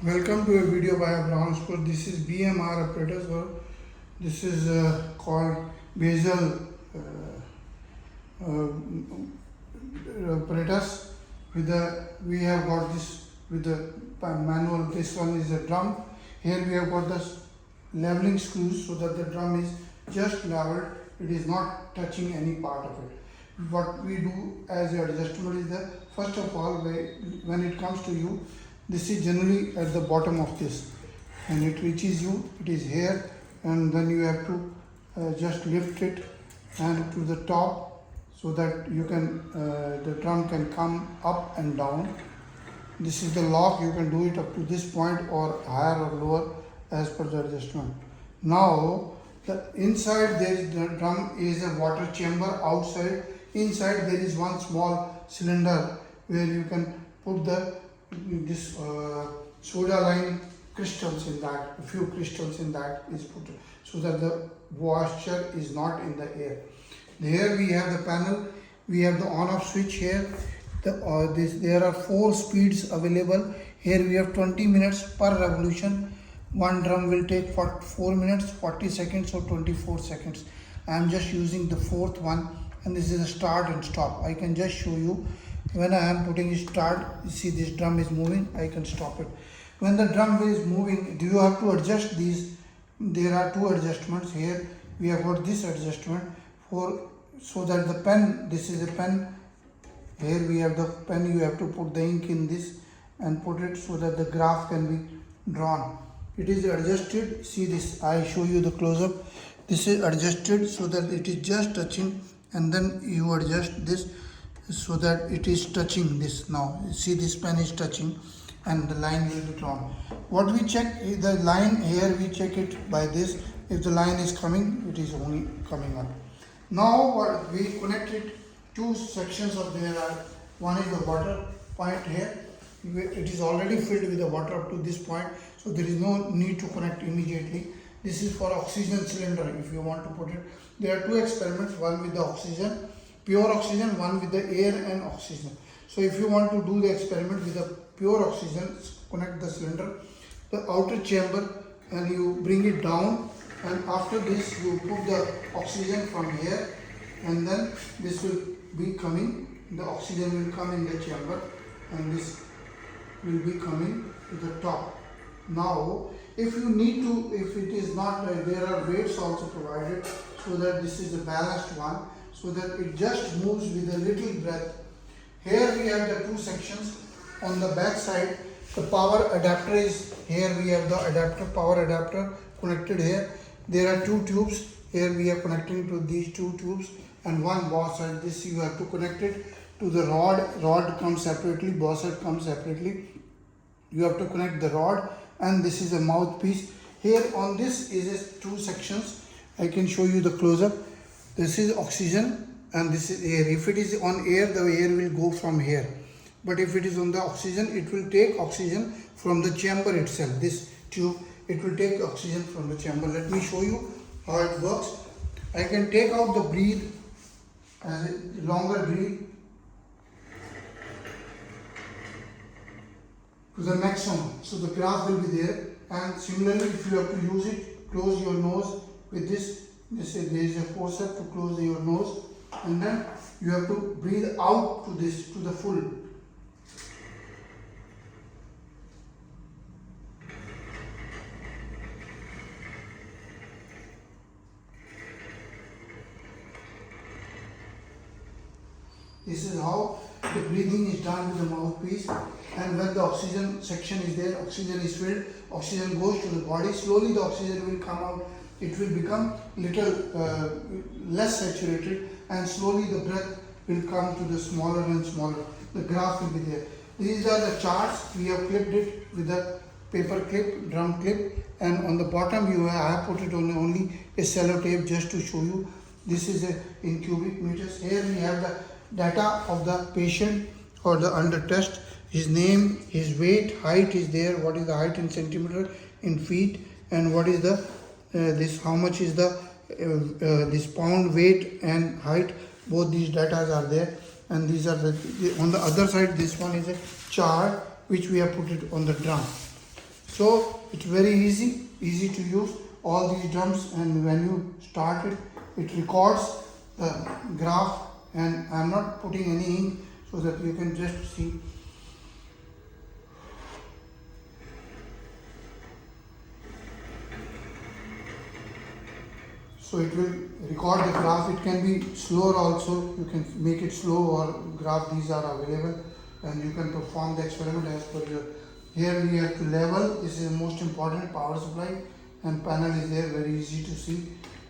Welcome to a video by Apparatus. This is BMR apparatus, or this is called Basal apparatus. We have got this with the manual. This one is a drum. Here we have got the leveling screws so that the drum is just leveled. It is not touching any part of it. What we do as an adjustment is that first of all, when it comes to you, this is generally at the bottom of this, and it reaches you, it is here, and then you have to just lift it and to the top so that you can the drum can come up and down. This is the lock. You can do it up to this point or higher or lower as per the adjustment. Now the inside there is the drum is a water chamber. Outside inside there is one small cylinder where you can put this soda lime crystals in that. A few crystals in that is put so that the moisture is not in the air. Here we have the panel. We have the on-off switch here. There are 4 speeds available. Here we have 20 minutes per revolution. One drum will take 4 minutes, 40 seconds or 24 seconds. I am just using the 4th one, and this is a start and stop. I can just show you. When I am putting it start, you see this drum is moving, I can stop it. When the drum is moving, do you have to adjust these? There are 2 adjustments here. We have got this adjustment so that the pen, this is a pen. Here we have the pen. You have to put the ink in this and put it so that the graph can be drawn. It is adjusted. See this, I show you the close-up. This is adjusted so that it is just touching, and then you adjust this so that it is touching this. Now see, this pen is touching and the line will be drawn. What we check is the line. Here we check it by this. If the line is coming, it is only coming up. Now what we connected 2 sections of there are. One is the water point here. It is already filled with the water up to this point, so there is no need to connect immediately. This is for oxygen cylinder if you want to put it. There are 2 experiments, one with the oxygen, pure oxygen, one with the air and oxygen. So if you want to do the experiment with the pure oxygen, connect the cylinder, the outer chamber, and you bring it down, and after this you put the oxygen from here, and then this will be coming, the oxygen will come in the chamber, and this will be coming to the top. Now if you need to, if it is not, there are weights also provided so that this is a balanced one, so that it just moves with a little breath. Here we have the 2 sections. On the back side, the power adapter is here. We have the adapter, power adapter connected here. There are 2 tubes. Here we are connecting to these 2 tubes and one boss side. This you have to connect it to the rod. Rod comes separately, boss side comes separately. You have to connect the rod, and this is a mouthpiece. Here on this is 2 sections. I can show you the close-up. This is oxygen and this is air. If it is on air, the air will go from here. But if it is on the oxygen, it will take oxygen from the chamber itself. This tube, it will take oxygen from the chamber. Let me show you how it works. I can take out the breathe, as a longer breathe, to the maximum. So the graph will be there. And similarly, if you have to use it, close your nose with this. There is a forceps to close your nose, and then you have to breathe out to this, to the full. This is how the breathing is done with the mouthpiece. And when the oxygen section is there, oxygen is filled, oxygen goes to the body. Slowly the oxygen will come out. It will become little less saturated, and slowly the breath will come to the smaller and smaller. The graph will be there. These are the charts. We have clipped it with a paper clip, drum clip, and on the bottom I have put it on only a sellotape just to show you. This is in cubic meters. Here we have the data of the patient or the under test. His name, his weight, height is there. What is the height in centimeter, in feet, and what is the how much is the this pound weight and height. Both these data are there, and these are on the other side. This one is a chart which we have put it on the drum. So it's very easy to use all these drums, and when you start it, it records the graph, and I'm not putting any ink so that you can just see. So it will record the graph. It can be slower also. You can make it slow or graph. These are available, and you can perform the experiment as per your. Here we have to level. This is the most important, power supply, and panel is there, very easy to see.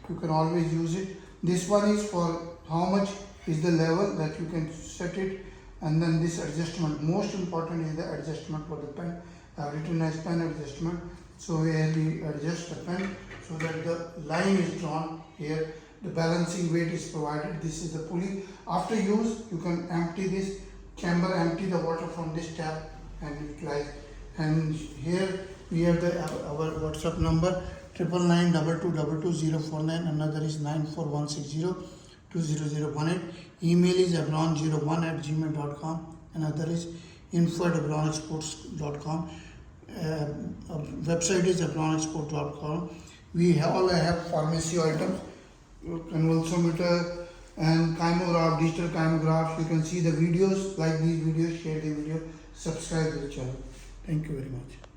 You can always use it. This one is for how much is the level that you can set it, and then this adjustment. Most important is the adjustment for the pen. I have written as pen adjustment. So here we adjust the pen so that the line is drawn here. The balancing weight is provided. This is the pulley. After use, you can empty this chamber, empty the water from this tap and utilize. And here we have our WhatsApp number 99922222049. Another is 94160200018. Email is abron01@gmail.com. Another is info@abronexports.com. Website is abronexport.com. We all have pharmacy items, convulsometer and chymograph, digital chymograph. You can see the videos, like these videos, share the video, subscribe to the channel. Thank you very much.